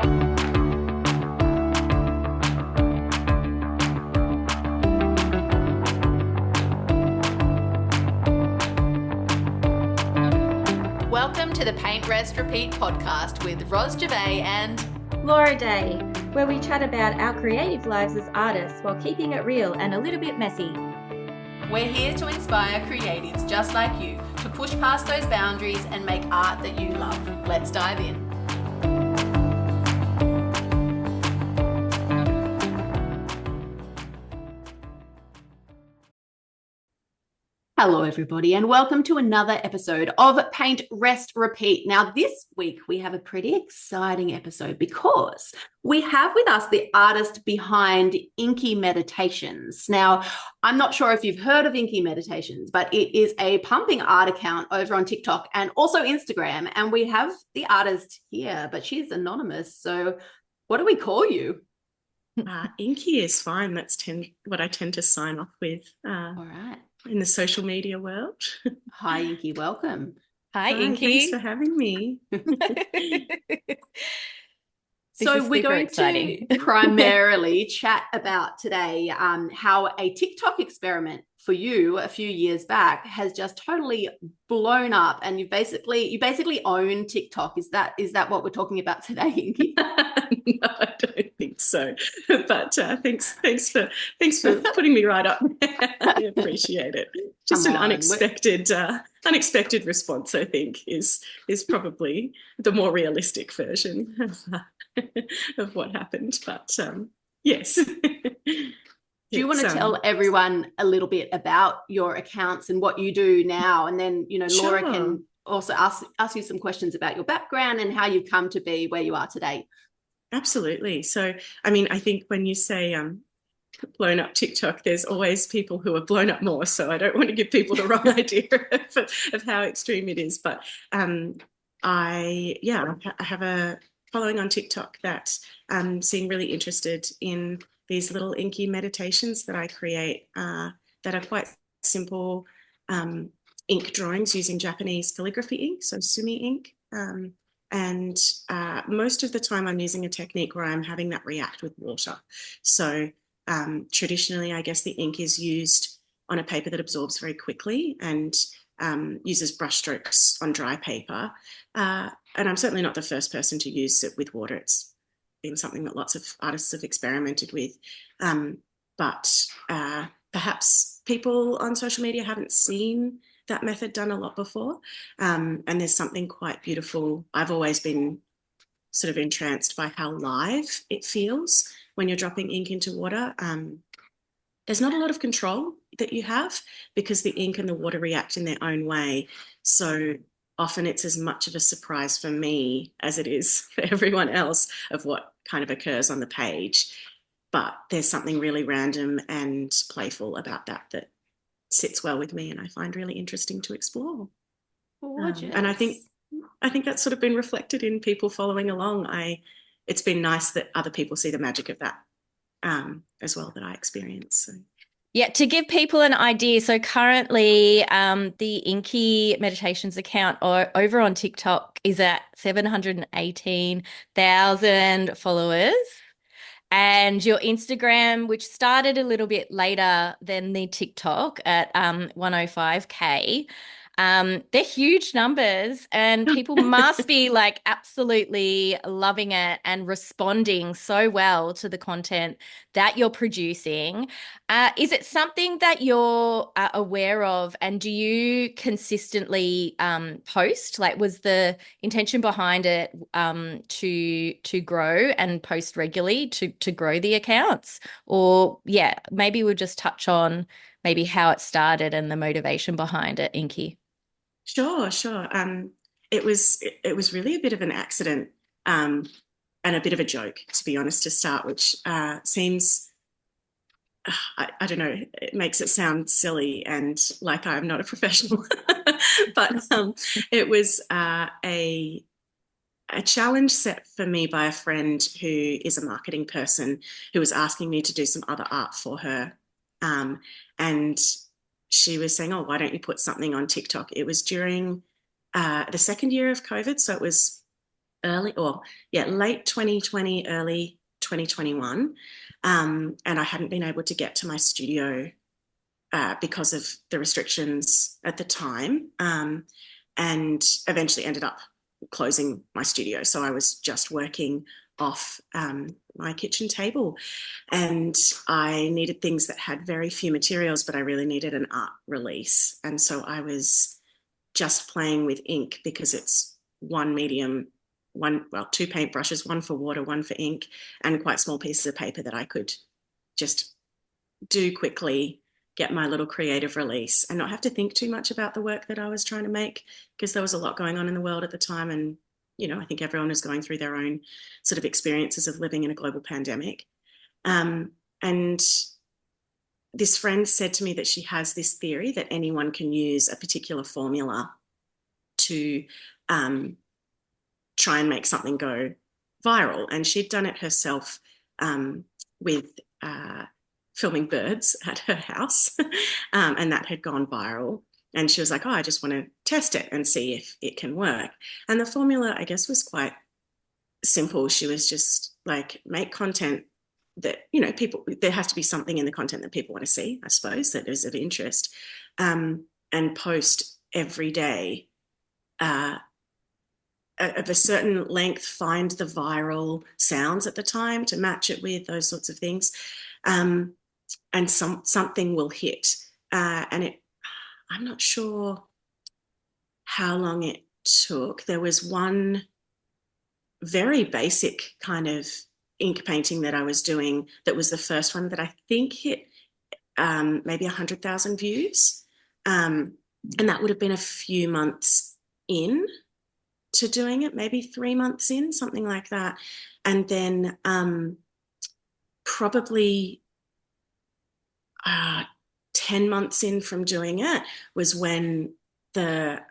Welcome to the Paint, Rest, Repeat podcast with Ros Gervais and Laura Day, where we chat about our creative lives as artists while keeping it real and a little bit messy. We're here to inspire creatives just like you to push past those boundaries and make art that you love. Let's dive in. Hello, everybody, and welcome to another episode of Paint, Rest, Repeat. Now, this week we have a pretty exciting episode because we have with us the artist behind Inky Meditations. Now, I'm not sure if you've heard of Inky Meditations, but it is a pumping art account over on TikTok and also Instagram. And we have the artist here, but she's anonymous. So what do we call you? Inky is fine. That's what I tend to sign off with. All right. In the social media world. Hi, Inky. Welcome. Hi, Inky. Thanks for having me. So we're going to primarily chat about today how a TikTok experiment for you a few years back has just totally blown up, and you basically own TikTok. Is that what we're talking about today, Inky? No, I don't think so. But thanks for putting me right up. I appreciate it. Just an unexpected response, I think, is probably the more realistic version of what happened. But yes. Do you want to tell everyone a little bit about your accounts and what you do now? And then, Laura Sure. can also ask you some questions about your background and how you've come to be where you are today. Absolutely. So, I think when you say blown up TikTok, there's always people who are blown up more. So I don't want to give people the wrong idea of how extreme it is. But I have a following on TikTok that seem really interested in these little inky meditations that I create that are quite simple ink drawings using Japanese calligraphy ink, so sumi ink. And most of the time I'm using a technique where I'm having that react with water. So traditionally, I guess the ink is used on a paper that absorbs very quickly and uses brushstrokes on dry paper. And I'm certainly not the first person to use it with water. It's been something that lots of artists have experimented with. But perhaps people on social media haven't seen that method done a lot before. And there's something quite beautiful. I've always been sort of entranced by how live it feels when you're dropping ink into water. There's not a lot of control that you have because the ink and the water react in their own way. So often it's as much of a surprise for me as it is for everyone else of what kind of occurs on the page. But there's something really random and playful about that sits well with me and I find really interesting to explore. And I think that's sort of been reflected in people following along. It's been nice that other people see the magic of that as well that I experience. So. Yeah, to give people an idea, so currently the Inky Meditations account over on TikTok is at 718,000 followers. And your Instagram, which started a little bit later than the TikTok at 105K, they're huge numbers and people must be like absolutely loving it and responding so well to the content that you're producing. Is it something that you're aware of, and do you consistently post? Like, was the intention behind it to grow and post regularly to grow the accounts? Or maybe we'll just touch on maybe how it started and the motivation behind it, Inky. Sure. It was really a bit of an accident and a bit of a joke, to be honest, to start, which seems, I don't know, it makes it sound silly and like I'm not a professional. But it was a challenge set for me by a friend who is a marketing person who was asking me to do some other art for her. And she was saying, oh, why don't you put something on TikTok? It was during the second year of COVID. So it was late 2020, early 2021. And I hadn't been able to get to my studio because of the restrictions at the time, and eventually ended up closing my studio. So I was just working off my kitchen table, and I needed things that had very few materials, but I really needed an art release. And so I was just playing with ink because it's one medium, two paintbrushes, one for water, one for ink, and quite small pieces of paper that I could just do quickly, get my little creative release and not have to think too much about the work that I was trying to make, because there was a lot going on in the world at the time. And, I think everyone was going through their own sort of experiences of living in a global pandemic. And this friend said to me that she has this theory that anyone can use a particular formula to try and make something go viral. And she'd done it herself with filming birds at her house, and that had gone viral. And she was like, I just want to test it and see if it can work. And the formula, I guess, was quite simple. She was just like, make content that, there has to be something in the content that people want to see, I suppose, that is of interest, and post every day of a certain length, find the viral sounds at the time to match it with, those sorts of things. And something will hit. And I'm not sure how long it took. There was one very basic kind of ink painting that I was doing that was the first one that I think hit maybe 100,000 views. And that would have been a few months in to doing it, maybe 3 months in, something like that. And then probably 10 months in from doing it was when the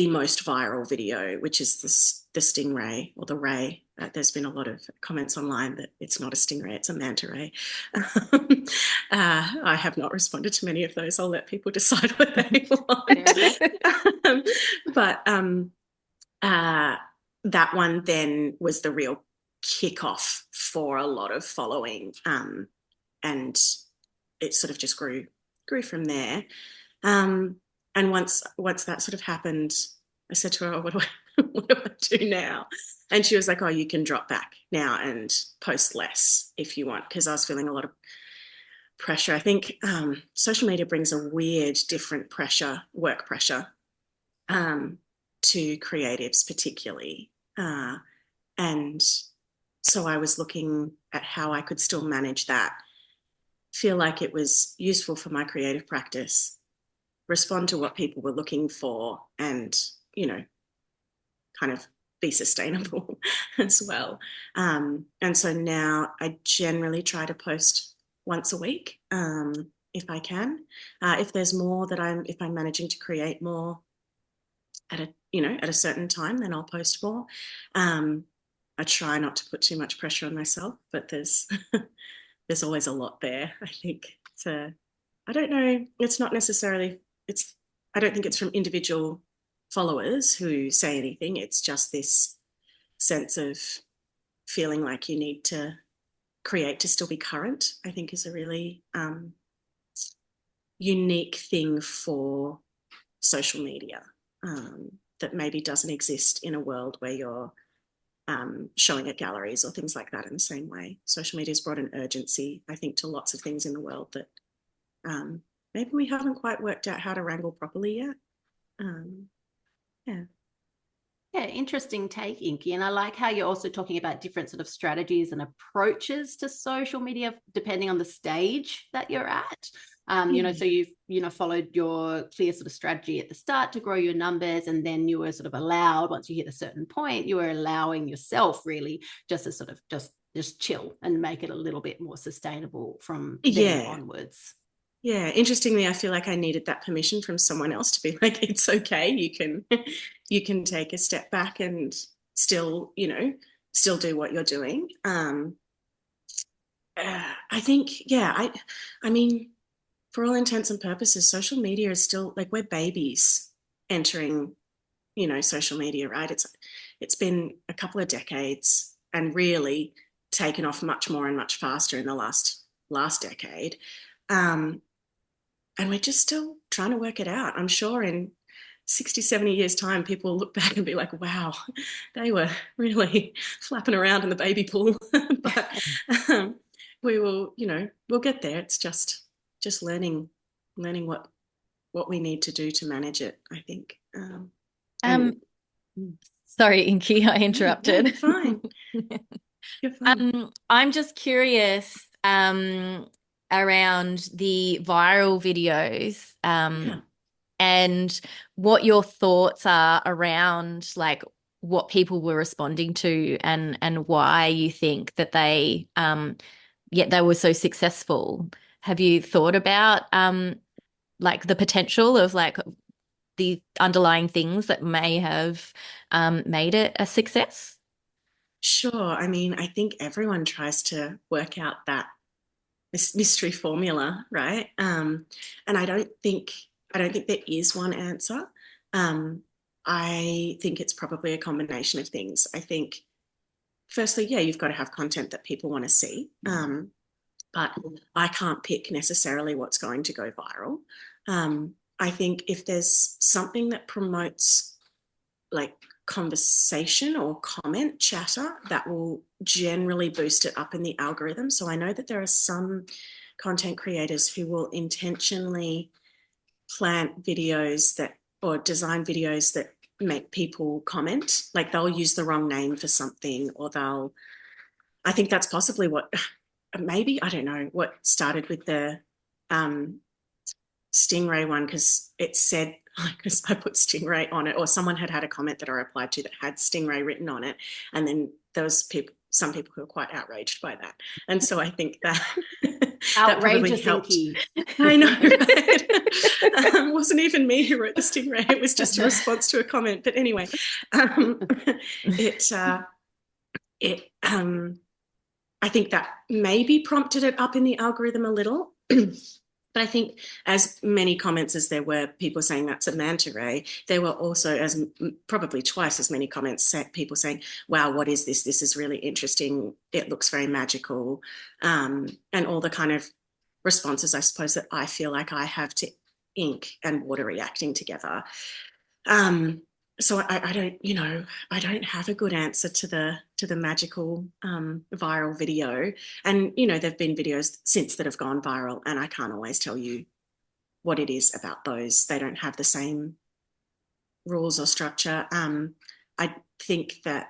most viral video, which is the stingray or the ray. There's been a lot of comments online that it's not a stingray, it's a manta ray. I have not responded to many of those. I'll let people decide what they want. But that one then was the real kickoff for a lot of following, and it sort of just grew from there. And once that sort of happened, I said to her, oh, what do I do now? And she was like, oh, you can drop back now and post less if you want, because I was feeling a lot of pressure. I think social media brings a weird, different pressure, work pressure, to creatives particularly. And so I was looking at how I could still manage that, feel like it was useful for my creative practice, respond to what people were looking for, and, kind of be sustainable as well. And so now I generally try to post once a week, if I can. If there's more if I'm managing to create more at a certain time, then I'll post more. I try not to put too much pressure on myself, but there's always a lot there, I think. So I don't know. It's not necessarily, I don't think it's from individual followers who say anything. It's just this sense of feeling like you need to create to still be current, I think is a really unique thing for social media, that maybe doesn't exist in a world where you're showing at galleries or things like that in the same way. Social media has brought an urgency, I think, to lots of things in the world that maybe we haven't quite worked out how to wrangle properly yet. Yeah, interesting take, Inky. And I like how you're also talking about different sort of strategies and approaches to social media depending on the stage that you're at. So you've followed your clear sort of strategy at the start to grow your numbers, and then you were sort of allowed, once you hit a certain point, you were allowing yourself really just to sort of just chill and make it a little bit more sustainable from then onwards. Yeah, interestingly, I feel like I needed that permission from someone else to be like, it's okay, you can take a step back and still do what you're doing. I think, I mean, for all intents and purposes, social media is still like, we're babies entering social media, right? It's been a couple of decades and really taken off much more and much faster in the last decade. And we're just still trying to work it out. I'm sure in 60, 70 years time, people will look back and be like, wow, they were really flapping around in the baby pool. But we will, we'll get there. It's just learning what we need to do to manage it, I think. Sorry, Inky, I interrupted. No, you're fine. You're fine. I'm just curious around the viral videos and what your thoughts are around like what people were responding to and why you think that they were so successful. Have you thought about like the potential of like the underlying things that may have made it a success? Sure. I mean, I think everyone tries to work out that mystery formula, right? And I don't think there is one answer. I think it's probably a combination of things. I think, firstly, yeah, you've got to have content that people want to see. But I can't pick necessarily what's going to go viral. I think if there's something that promotes like conversation or comment chatter, that will generally boost it up in the algorithm. So I know that there are some content creators who will intentionally plant videos or design videos that make people comment, like they'll use the wrong name for something, or I think that's possibly what, maybe, I don't know, what started with the stingray one, because it said, because I put stingray on it, or someone had a comment that I replied to that had stingray written on it, and then there was some people who were quite outraged by that, and so I think that that probably helped. I know, right? It wasn't even me who wrote the stingray; it was just a response to a comment. But anyway, I think that maybe prompted it up in the algorithm a little. But I think as many comments as there were people saying that's a manta ray, there were also probably twice as many comments, people saying, wow, what is this? This is really interesting. It looks very magical. And all the kind of responses, I suppose, that I feel like I have to ink and water reacting together. So I don't have a good answer to the magical viral video. And, there've been videos since that have gone viral, and I can't always tell you what it is about those. They don't have the same rules or structure. I think that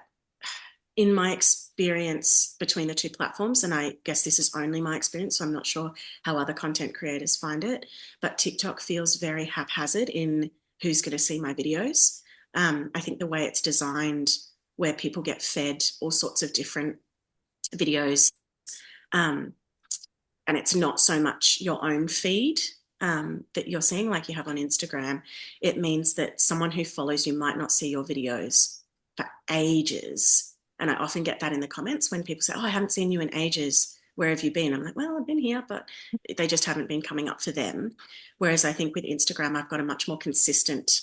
in my experience between the two platforms, and I guess this is only my experience, so I'm not sure how other content creators find it, but TikTok feels very haphazard in who's going to see my videos. I think the way it's designed, where people get fed all sorts of different videos, and it's not so much your own feed that you're seeing like you have on Instagram. It means that someone who follows you might not see your videos for ages. And I often get that in the comments when people say, oh, I haven't seen you in ages. Where have you been? I'm like, well, I've been here, but they just haven't been coming up for them. Whereas I think with Instagram, I've got a much more consistent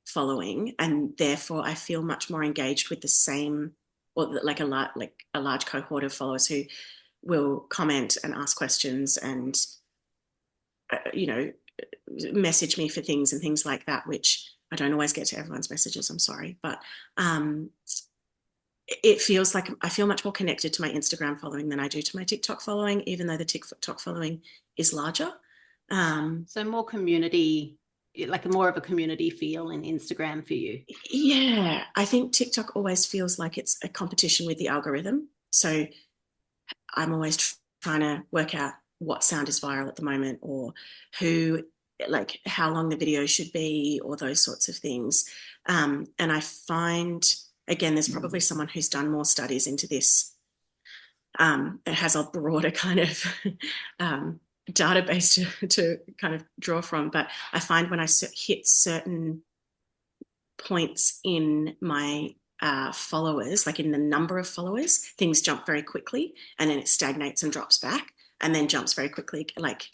following, and therefore I feel much more engaged with the same, or like a large cohort of followers who will comment and ask questions and message me for things and things like that, which I don't always get to everyone's messages, I'm sorry, but it feels like I feel much more connected to my Instagram following than I do to my TikTok following, even though the TikTok following is larger. So more community, like more of a community feel in Instagram for you. Yeah, I think TikTok always feels like it's a competition with the algorithm. So I'm always trying to work out what sound is viral at the moment, or how long the video should be, or those sorts of things. And I find, again, there's probably someone who's done more studies into this. It has a broader kind of database to kind of draw from, but I find when I hit certain points in my followers, like in the number of followers, things jump very quickly, and then it stagnates and drops back, and then jumps very quickly. Like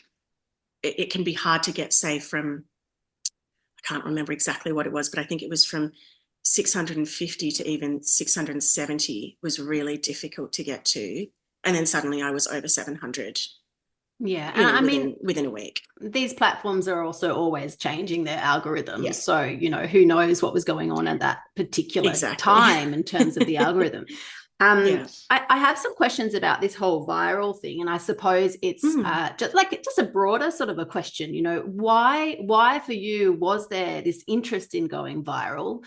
it can be hard to get, say, from, I can't remember exactly what it was, but I think it was from 650 to even 670 was really difficult to get to. And then suddenly I was over 700. Yeah. And I mean, within a week. These platforms are also always changing their algorithms. Yeah. So, who knows what was going on at that particular time in terms of the algorithm. I have some questions about this whole viral thing, and I suppose it's just a broader sort of a question. Why for you was there this interest in going viral?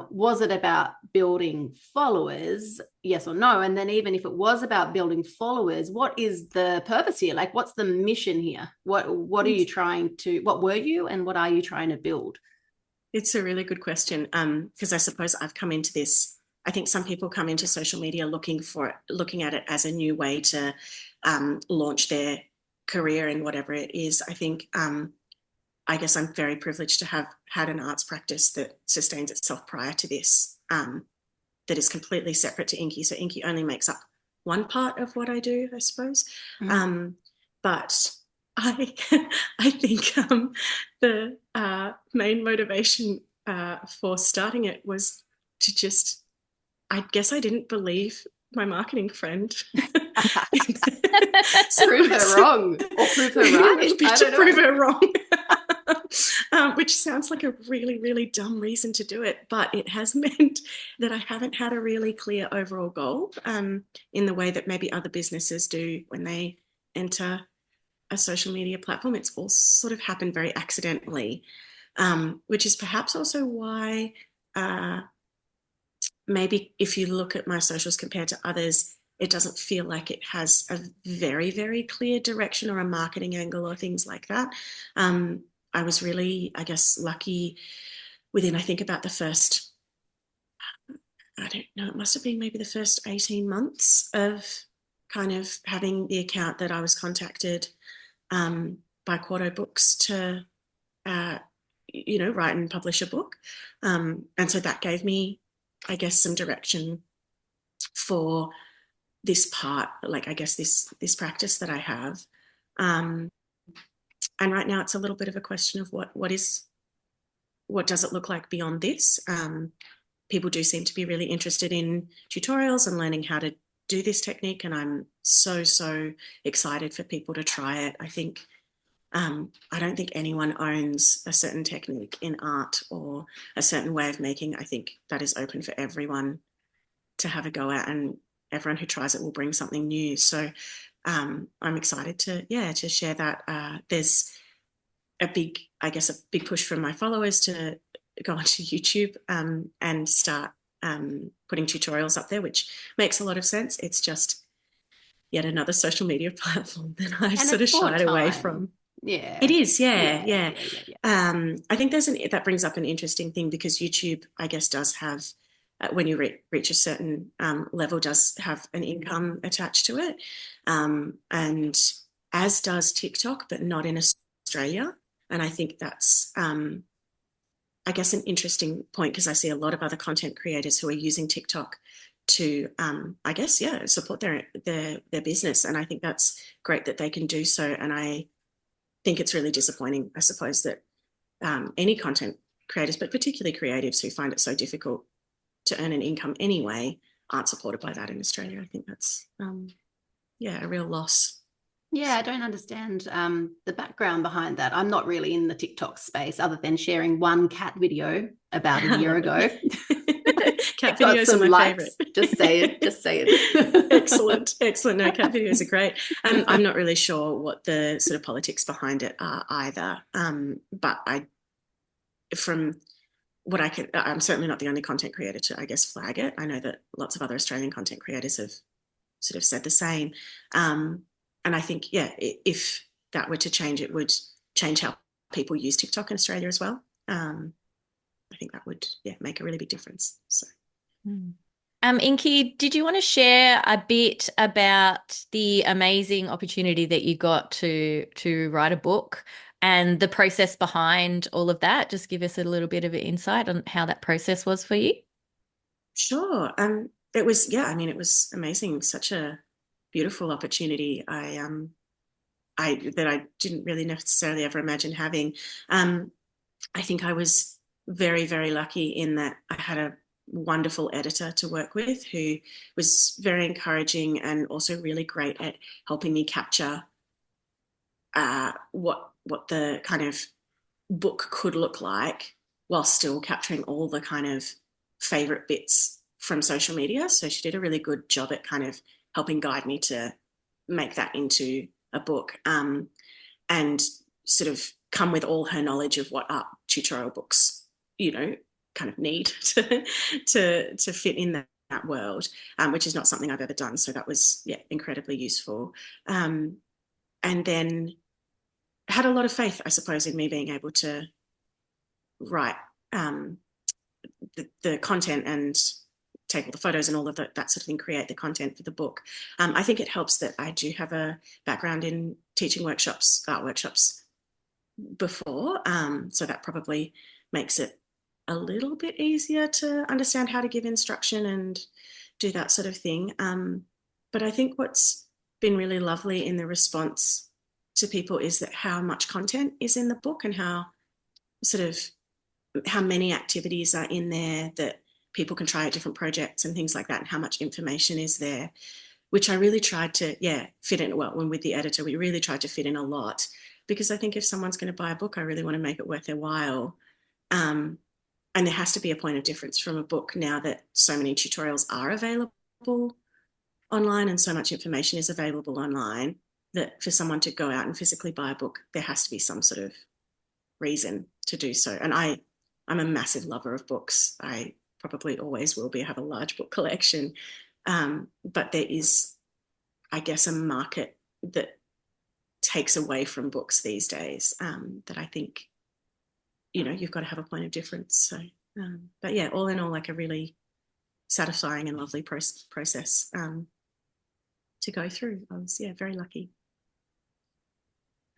Was it about building followers? Yes or no? And then even if it was about building followers, what is the purpose here? Like, what's the mission here? What are you trying to? What were you, and what are you trying to build? It's a really good question, because I suppose I've come into this. I think some people come into social media looking at it as a new way to launch their career in whatever it is. I think, I guess I'm very privileged to have had an arts practice that sustains itself prior to this, that is completely separate to Inky. So Inky only makes up one part of what I do, I suppose. But I think the main motivation for starting it was to just, I guess I didn't believe my marketing friend. So prove her wrong or prove her right. Prove her wrong. Which sounds like a really, really dumb reason to do it, but it has meant that I haven't had a really clear overall goal in the way that maybe other businesses do when they enter a social media platform. It's all sort of happened very accidentally, which is perhaps also why maybe if you look at my socials compared to others, it doesn't feel like it has a very, very clear direction or a marketing angle or things like that. I was really, I guess, lucky within, I think, about the first, I don't know, it must have been maybe the first 18 months of kind of having the account that I was contacted by Quarto Books to, write and publish a book. And so that gave me, I guess, some direction for this part, like, I guess, this practice that I have. And right now it's a little bit of a question of what does it look like beyond this? People do seem to be really interested in tutorials and learning how to do this technique. And I'm so excited for people to try it. I think, I don't think anyone owns a certain technique in art or a certain way of making. I think that is open for everyone to have a go at, and everyone who tries it will bring something new. So I'm excited to share that. There's a big push from my followers to go onto YouTube and start putting tutorials up there, which makes a lot of sense. It's just yet another social media platform that I've sort of shied away from. Yeah, it is. Yeah. I think that brings up an interesting thing, because YouTube, I guess, does have, when you reach a certain level, does have an income attached to it, and as does TikTok, but not in Australia. And I think that's, I guess, an interesting point, because I see a lot of other content creators who are using TikTok to, I guess, support their business. And I think that's great that they can do so. And I think it's really disappointing, I suppose, that any content creators, but particularly creatives who find it so difficult to earn an income anyway, aren't supported by that in Australia. I think that's, a real loss. Yeah, I don't understand the background behind that. I'm not really in the TikTok space, other than sharing one cat video about a year ago. Cat videos are my favorite. Just say it. Excellent. No, cat videos are great. I'm not really sure what the sort of politics behind it are either. But from what I'm certainly not the only content creator to, I guess, flag it. I know that lots of other Australian content creators have sort of said the same. And I think, if that were to change, it would change how people use TikTok in Australia as well. I think that would, make a really big difference. So. Inky, did you want to share a bit about the amazing opportunity that you got to write a book and the process behind all of that? Just give us a little bit of an insight on how that process was for you. Sure. It was, it was amazing. Such a beautiful opportunity. That I didn't really necessarily ever imagine having. I think I was very, very lucky in that I had a wonderful editor to work with who was very encouraging and also really great at helping me capture what the kind of book could look like while still capturing all the kind of favorite bits from social media. So she did a really good job at kind of helping guide me to make that into a book, and sort of come with all her knowledge of what art tutorial books, kind of need to fit in that world, which is not something I've ever done. So that was, incredibly useful. And then had a lot of faith, I suppose, in me being able to write the content and take all the photos and all of that sort of thing, create the content for the book. I think it helps that I do have a background in teaching workshops, art workshops before. So that probably makes it a little bit easier to understand how to give instruction and do that sort of thing. But I think what's been really lovely in the response to people is that how much content is in the book and how many activities are in there that people can try at different projects and things like that, and how much information is there, which I really tried to, fit in. Well, when with the editor, we really tried to fit in a lot, because I think if someone's going to buy a book, I really want to make it worth their while. And there has to be a point of difference from a book now that so many tutorials are available online and so much information is available online, that for someone to go out and physically buy a book, there has to be some sort of reason to do so. And I'm a massive lover of books. I probably always will be. I have a large book collection. But there is, I guess, a market that takes away from books these days, that I think, you've got to have a point of difference. So, but yeah, all in all, like a really satisfying and lovely process to go through. I was, very lucky.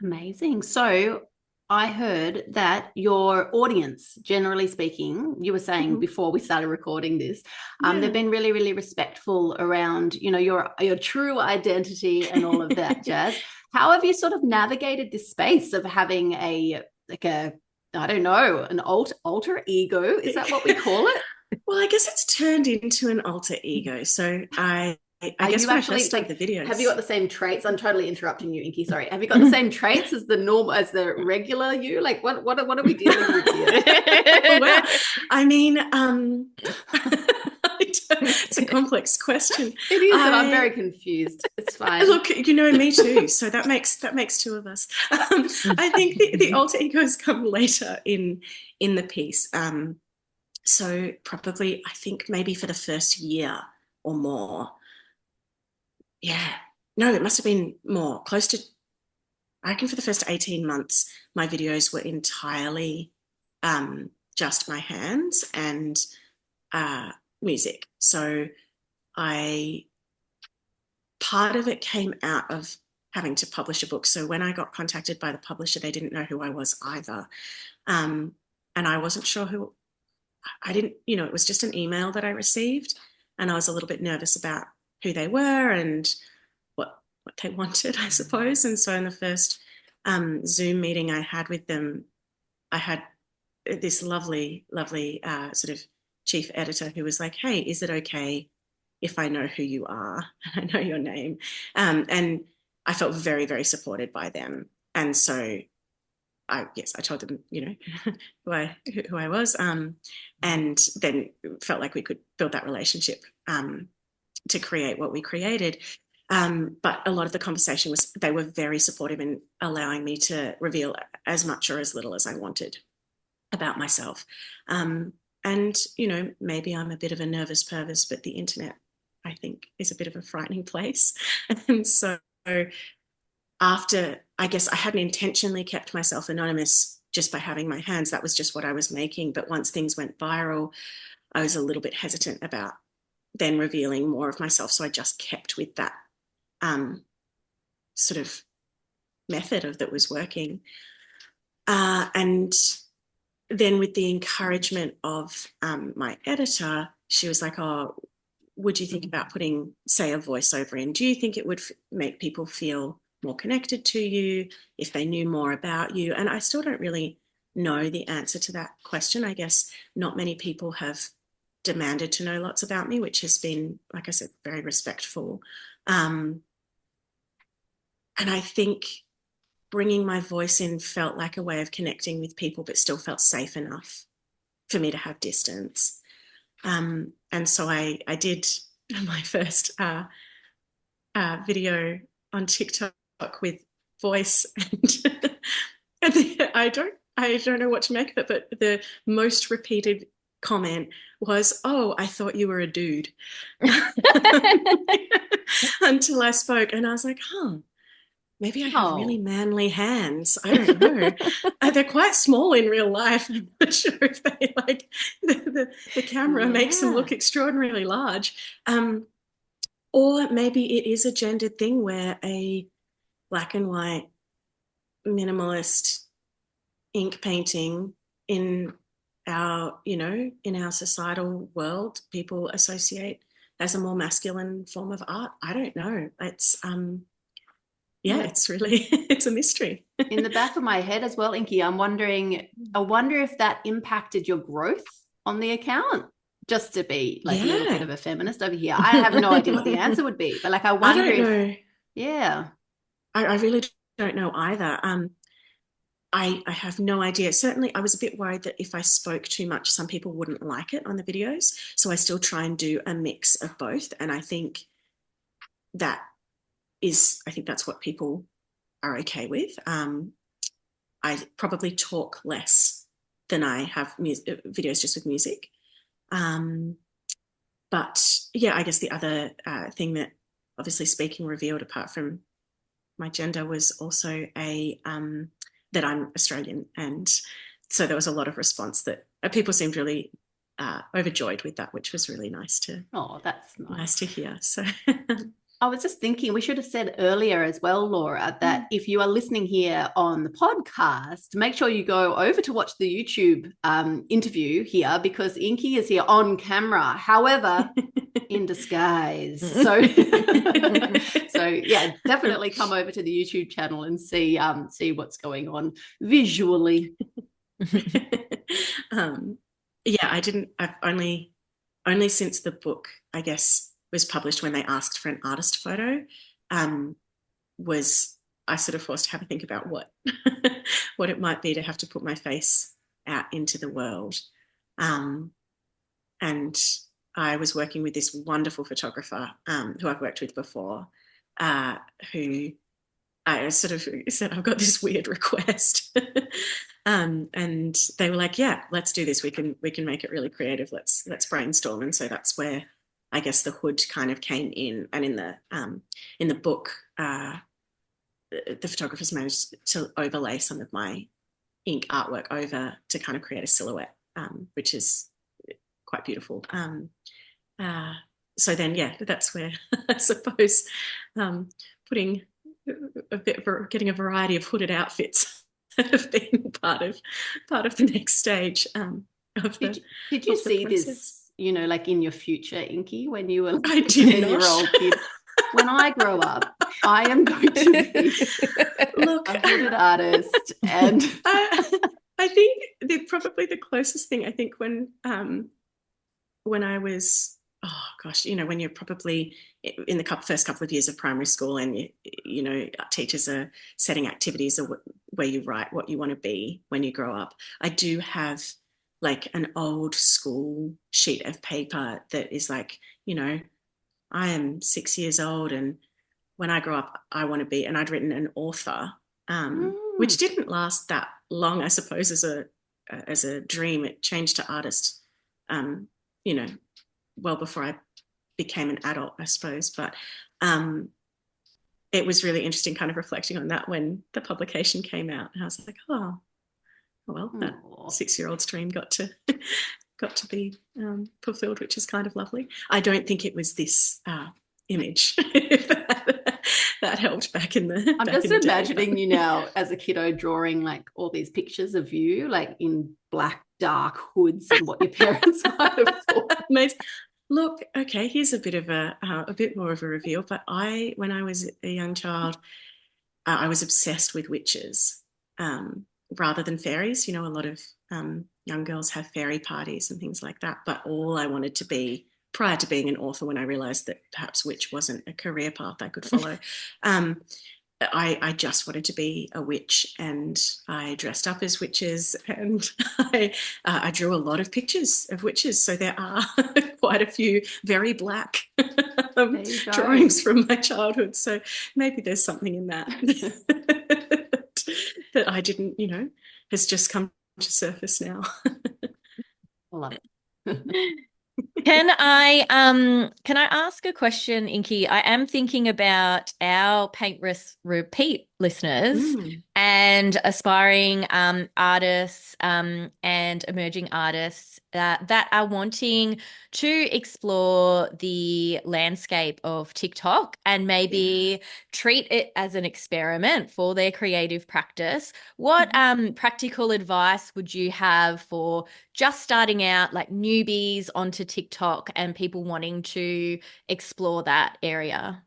Amazing. So I heard that your audience, generally speaking, you were saying before we started recording this, they've been really, really respectful around, your true identity and all of that jazz. How have you sort of navigated this space of having an alter ego? Is that what we call it? Well, I guess it's turned into an alter ego. So I guess when I first started the videos, have you got the same traits? I'm totally interrupting you, Inky. Sorry. Have you got the same traits as the regular you? Like, what are we dealing with here? Well, I mean, it's a complex question. It is, and I'm very confused. It's fine. Look, me too. So that makes two of us. I think the alter egos come later in the piece. So probably, I think maybe for the first year or more. Yeah, no, it must have been more, close to, I reckon for the first 18 months, my videos were entirely just my hands and music. So part of it came out of having to publish a book. So when I got contacted by the publisher, they didn't know who I was either. And I wasn't sure who, I didn't, it was just an email that I received, and I was a little bit nervous about who they were and what they wanted, I suppose. And so in the first Zoom meeting I had with them, I had this lovely sort of chief editor who was like, hey, is it okay if I know who you are and I know your name? And I felt very, very supported by them. And so I told them, who I was, and then felt like we could build that relationship to create what we created. But a lot of the conversation was, they were very supportive in allowing me to reveal as much or as little as I wanted about myself. And, maybe I'm a bit of a nervous pervers, but the internet, I think, is a bit of a frightening place. And so after, I guess I hadn't intentionally kept myself anonymous just by having my hands. That was just what I was making. But once things went viral, I was a little bit hesitant about then revealing more of myself. So I just kept with that sort of method that was working. And then with the encouragement of my editor, she was like, oh, would you think about putting, say, a voiceover in? Do you think it would make people feel more connected to you if they knew more about you? And I still don't really know the answer to that question. I guess not many people have demanded to know lots about me, which has been, like I said, very respectful. And I think bringing my voice in felt like a way of connecting with people, but still felt safe enough for me to have distance. And so I did my first video on TikTok with voice, and, I don't know what to make of it, but the most repeated comment was, "Oh, I thought you were a dude," until I spoke, and I was like, "Huh, maybe I have really manly hands. I don't know. They're quite small in real life. I'm not sure if they like the camera makes them look extraordinarily large." Or maybe it is a gendered thing where a black and white minimalist ink painting in our, in our societal world, people associate as a more masculine form of art. I don't know. It's it's really, it's a mystery. In the back of my head as well, Inky, I wonder if that impacted your growth on the account. Just to be like a little bit of a feminist over here. I have no idea what the answer would be, but like I wonder I don't know. Yeah. I really don't know either. I have no idea. Certainly, I was a bit worried that if I spoke too much, some people wouldn't like it on the videos. So I still try and do a mix of both. And I think that's what people are okay with. I probably talk less than I have videos just with music. But yeah, I guess the other thing that obviously speaking revealed, apart from my gender, was also that I'm Australian. And so there was a lot of response that people seemed really overjoyed with that, which was really nice to. Oh, that's nice to hear. So I was just thinking we should have said earlier as well, Laura, that if you are listening here on the podcast, make sure you go over to watch the YouTube interview here, because Inky is here on camera, however, in disguise. So yeah, definitely come over to the YouTube channel and see what's going on visually. I've only since the book, I guess, was published, when they asked for an artist photo, was I sort of forced to have a think about what what it might be to have to put my face out into the world. And I was working with this wonderful photographer who I've worked with before, who I sort of said, I've got this weird request. And they were like, yeah, let's do this. We can make it really creative. Let's brainstorm. And so that's where I guess the hood kind of came in. And in the book, the photographers managed to overlay some of my ink artwork over to kind of create a silhouette, which is quite beautiful. So then, yeah, that's where I suppose putting getting a variety of hooded outfits have been part of the next stage of the. Did you see this? Like in your future, Inky, when you were like a 10-year-old kid. When I grow up, I am going to be a hooded artist. And I think probably the closest thing, I think when I was, oh gosh, when you're probably in the first couple of years of primary school, and teachers are setting activities where you write what you want to be when you grow up. I do have like an old school sheet of paper that is like, I am 6 years old, and when I grow up, I want to be, and I'd written an author, which didn't last that long, I suppose, as a dream. It changed to artist, well before I became an adult, I suppose. But it was really interesting kind of reflecting on that when the publication came out. And I was like, oh, well, that 6-year-old's dream got to be fulfilled, which is kind of lovely. I don't think it was this image that helped back in the. I'm just imagining you now as a kiddo drawing like all these pictures of you, like in black dark hoods, and what your parents might have thought. Look, okay, here's a bit of a bit more of a reveal. But when I was a young child, I was obsessed with witches. rather than fairies. You know, a lot of young girls have fairy parties and things like that. But all I wanted to be prior to being an author, when I realized that perhaps witch wasn't a career path I could follow, I just wanted to be a witch, and I dressed up as witches, and I drew a lot of pictures of witches. So there are quite a few very black drawings from my childhood. So maybe there's something in that that I didn't, has just come to surface now. I love it. Can I ask a question, Inky? I am thinking about our Paint Rest Repeat listeners and aspiring artists and emerging artists that are wanting to explore the landscape of TikTok and maybe treat it as an experiment for their creative practice. What practical advice would you have for just starting out, like newbies onto TikTok and people wanting to explore that area?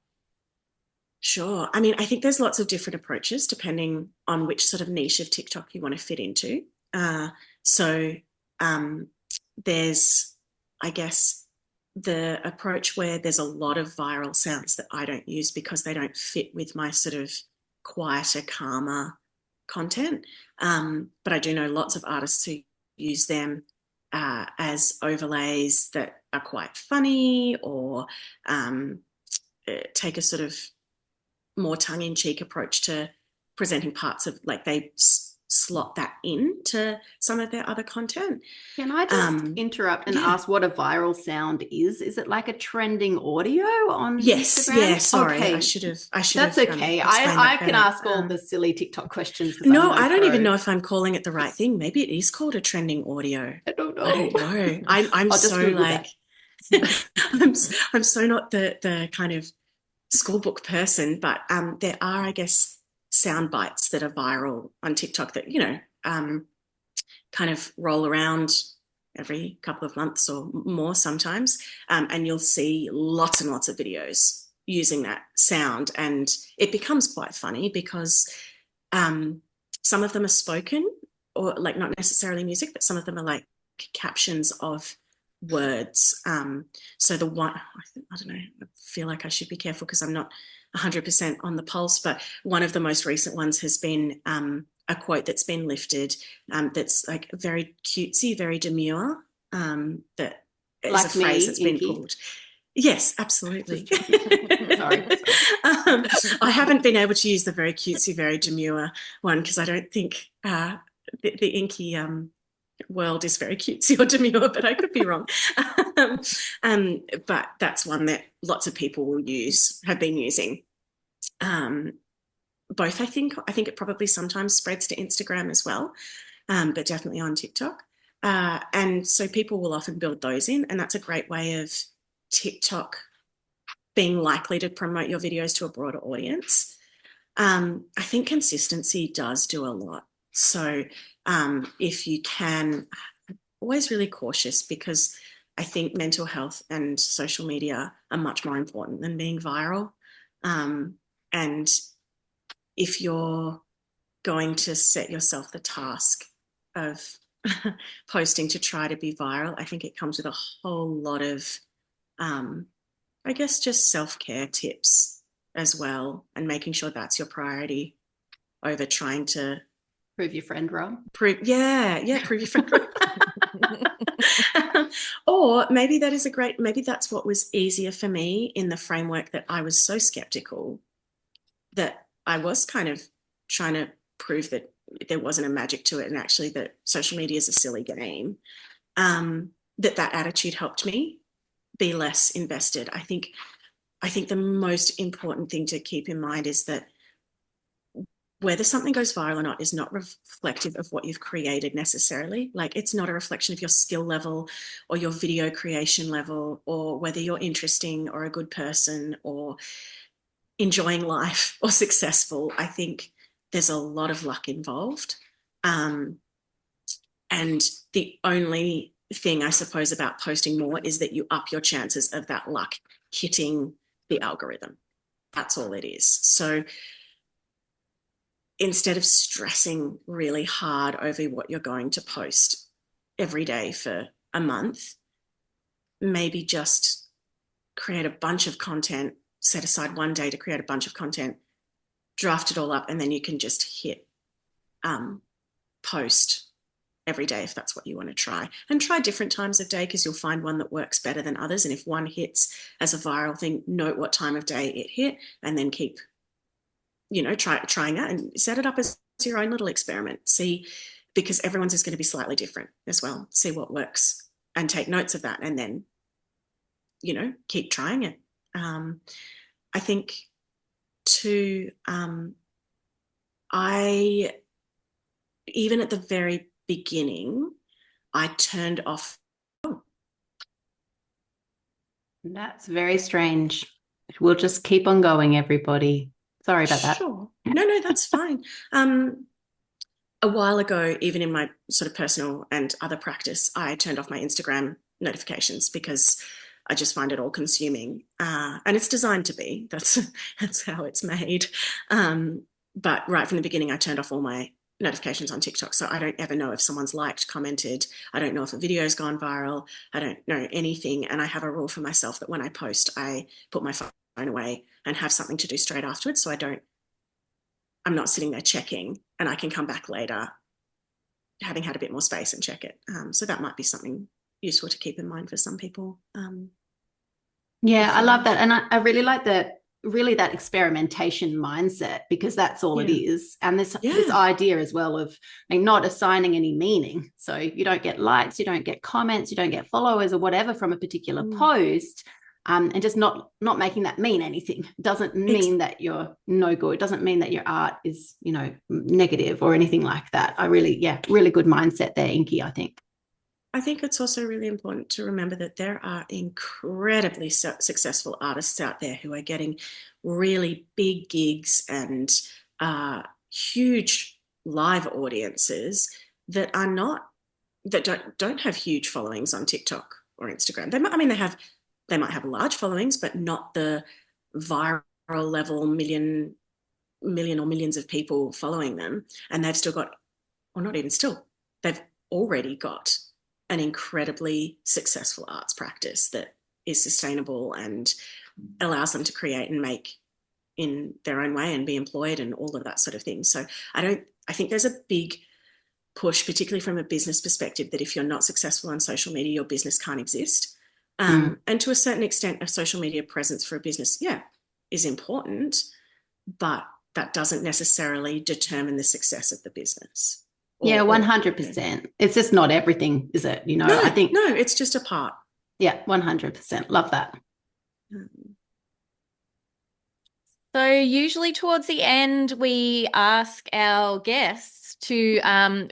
Sure. I mean, I think there's lots of different approaches depending on which sort of niche of TikTok you want to fit into. There's, I guess, the approach where there's a lot of viral sounds that I don't use because they don't fit with my sort of quieter, calmer content. But I do know lots of artists who use them as overlays that are quite funny, or take a sort of more tongue-in-cheek approach to presenting parts of, like, they slot that into some of their other content. Can I just interrupt and ask what a viral sound is? Is it like a trending audio on Instagram? Yeah, sorry. Okay. I should have. That's okay. I can ask all the silly TikTok questions. No, I don't even know if I'm calling it the right thing. Maybe it is called a trending audio. I don't know. I don't know. I'm so like, I'm so not the kind of schoolbook person, but there are, I guess, sound bites that are viral on TikTok that, kind of roll around every couple of months or more sometimes, and you'll see lots and lots of videos using that sound, and it becomes quite funny because some of them are spoken, or like not necessarily music, but some of them are like captions of words. So the one, I don't know, I feel like I should be careful because I'm not 100% on the pulse, but one of the most recent ones has been a quote that's been lifted, that's like very cutesy, very demure, that is like a phrase that's been pulled. Yes, absolutely. Sorry. I haven't been able to use the very cutesy, very demure one because I don't think the Inky world is very cutesy or demure, but I could be wrong. But that's one that lots of people will use, have been using. Both, I think it probably sometimes spreads to Instagram as well, but definitely on TikTok. And so people will often build those in, and that's a great way of TikTok being likely to promote your videos to a broader audience. I think consistency does do a lot. So if you can, always really cautious, because I think mental health and social media are much more important than being viral. And if you're going to set yourself the task of posting to try to be viral, I think it comes with a whole lot of, I guess, just self-care tips as well, and making sure that's your priority over trying to prove your friend wrong. Prove your friend wrong. Or maybe that's what was easier for me in the framework that I was so skeptical that I was kind of trying to prove that there wasn't a magic to it, and actually that social media is a silly game. That attitude helped me be less invested. I think the most important thing to keep in mind is that whether something goes viral or not is not reflective of what you've created necessarily. Like, it's not a reflection of your skill level or your video creation level, or whether you're interesting or a good person or enjoying life or successful. I think there's a lot of luck involved. And the only thing, I suppose, about posting more is that you up your chances of that luck hitting the algorithm. That's all it is. So instead of stressing really hard over what you're going to post every day for a month, maybe just create a bunch of content, set aside one day to create a bunch of content, draft it all up, and then you can just hit post every day if that's what you want to try. And try different times of day, because you'll find one that works better than others. And if one hits as a viral thing, note what time of day it hit, and then keep, trying that and set it up as your own little experiment. See, because everyone's is going to be slightly different as well. See what works and take notes of that, and then, keep trying it. I think too, even at the very beginning, I turned off. That's very strange. We'll just keep on going, everybody. Sorry about that. Sure. No, that's fine. A while ago, even in my sort of personal and other practice, I turned off my Instagram notifications because I just find it all consuming. And it's designed to be. That's how it's made. But right from the beginning, I turned off all my notifications on TikTok. So I don't ever know if someone's liked, commented. I don't know if a video's gone viral. I don't know anything. And I have a rule for myself that when I post, I put my phone away and have something to do straight afterwards. So I'm not sitting there checking, and I can come back later having had a bit more space and check it. So that might be something useful to keep in mind for some people. Yeah, I love that. And I really like that experimentation mindset, because that's all it is. And this idea as well of not assigning any meaning. So you don't get likes, you don't get comments, you don't get followers or whatever from a particular post. And just not making that mean anything doesn't mean that you're no good. It doesn't mean that your art is, negative or anything like that. Really good mindset there, Inky, I think. I think it's also really important to remember that there are incredibly successful artists out there who are getting really big gigs and huge live audiences that don't have huge followings on TikTok or Instagram. They might have large followings, but not the viral level million or millions of people following them. And they've still got, or not even still, they've already got an incredibly successful arts practice that is sustainable and allows them to create and make in their own way and be employed and all of that sort of thing. So I think there's a big push, particularly from a business perspective, that if you're not successful on social media, your business can't exist. And to a certain extent, a social media presence for a business, is important, but that doesn't necessarily determine the success of the business. 100%. It's just not everything, is it? No, I think. No, it's just a part. Yeah, 100%. Love that. So usually towards the end, we ask our guests to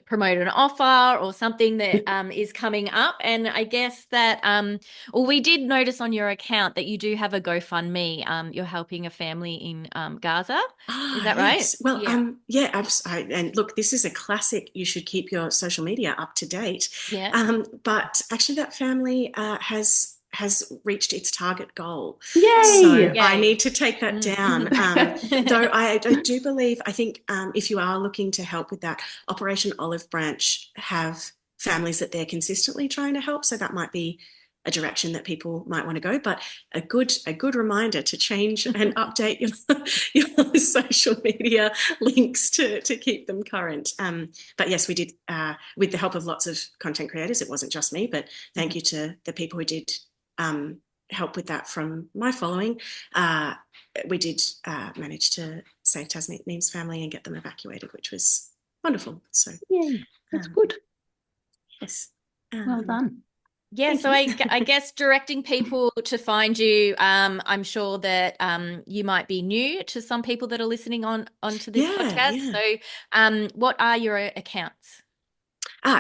promote an offer or something that is coming up. And I guess that, we did notice on your account that you do have a GoFundMe. You're helping a family in Gaza. Is that right? Well, and look, this is a classic. You should keep your social media up to date. Yeah. But actually that family has reached its target goal. Yay! So Yay. I need to take that down. Though I do believe, I think if you are looking to help with that, Operation Olive Branch have families that they're consistently trying to help. So that might be a direction that people might want to go. But a good reminder to change and update your social media links to keep them current. But yes, we did, with the help of lots of content creators. It wasn't just me, but thank you to the people who did help with that from my following. We did manage to save Tasneem's family and get them evacuated, which was wonderful. So yay, that's good. Yes. Well done. Yeah, so I guess directing people to find you, I'm sure that you might be new to some people that are listening onto this podcast. Yeah. So what are your accounts?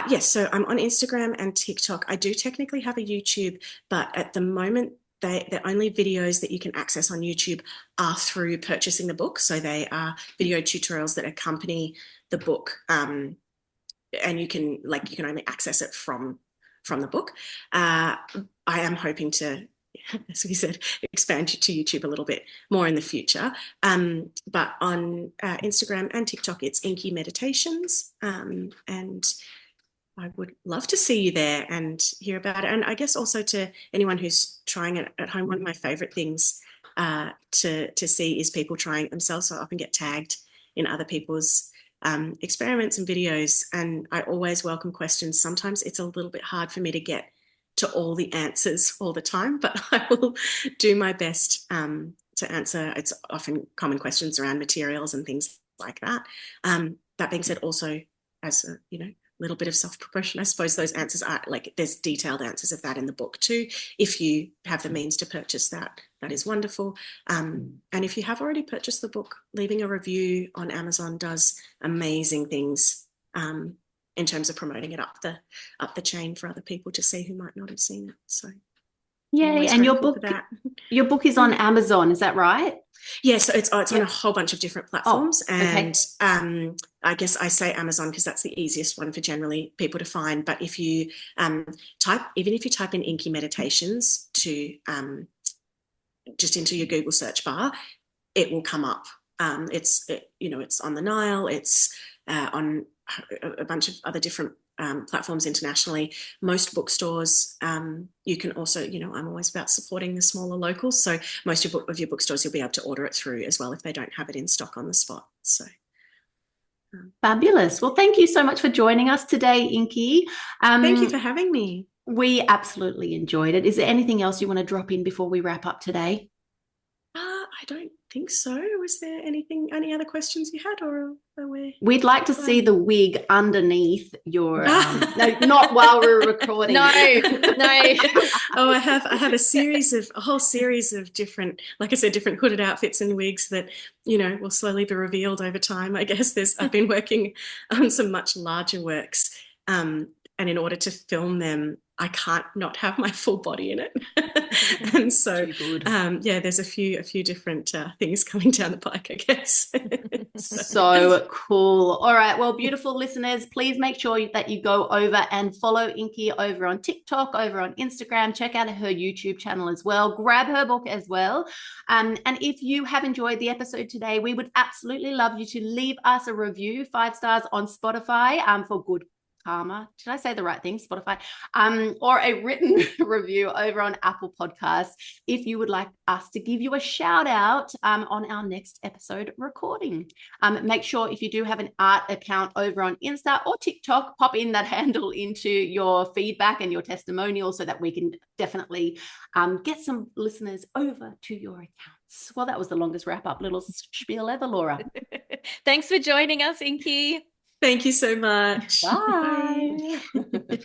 Yes, so I'm on Instagram and TikTok. I do technically have a YouTube, but at the moment, the only videos that you can access on YouTube are through purchasing the book. So they are video tutorials that accompany the book, and you can only access it from the book. I am hoping to as we said, expand to YouTube a little bit more in the future. But on Instagram and TikTok, it's Inky Meditations. And I would love to see you there and hear about it. And I guess also to anyone who's trying it at home, one of my favorite things to see is people trying it themselves. So I often get tagged in other people's experiments and videos, and I always welcome questions. Sometimes it's a little bit hard for me to get to all the answers all the time, but I will do my best to answer. It's often common questions around materials and things like that. That being said, also as a, little bit of self-promotion, I suppose those answers are like, there's detailed answers of that in the book too. If you have the means to purchase that, that is wonderful. And if you have already purchased the book, leaving a review on Amazon does amazing things in terms of promoting it up the chain for other people to see who might not have seen it. So yay. And your book is on Amazon, is that right? Yeah, so it's on a whole bunch of different platforms, okay. And I guess I say Amazon because that's the easiest one for generally people to find. But if you type in Inky Meditations to just into your Google search bar, it will come up. It's on the Nile, it's on a bunch of other different platforms internationally. Most bookstores, you can also, I'm always about supporting the smaller locals. So most of your bookstores, you'll be able to order it through as well if they don't have it in stock on the spot. So fabulous. Well, thank you so much for joining us today, Inky. Thank you for having me. We absolutely enjoyed it. Is there anything else you want to drop in before we wrap up today? I don't think so. Was there any other questions you had, or we'd like to see the wig underneath your no, not while we're recording. No. Oh, I have a whole series of different, like I said, different hooded outfits and wigs that will slowly be revealed over time. I guess I've been working on some much larger works, and in order to film them, I can't not have my full body in it. And so there's a few different things coming down the pike, I guess. So cool. All right, well, beautiful listeners, please make sure that you go over and follow Inky over on TikTok, over on Instagram. Check out her YouTube channel as well. Grab her book as well. And if you have enjoyed the episode today, we would absolutely love you to leave us a review, 5 stars on Spotify for good karma. Did I say the right thing? Spotify. Or a written review over on Apple Podcasts if you would like us to give you a shout out on our next episode recording. Make sure if you do have an art account over on Insta or TikTok, pop in that handle into your feedback and your testimonial so that we can definitely get some listeners over to your accounts. Well, that was the longest wrap up little spiel ever, Laura. Thanks for joining us, Inky. Thank you so much. Bye.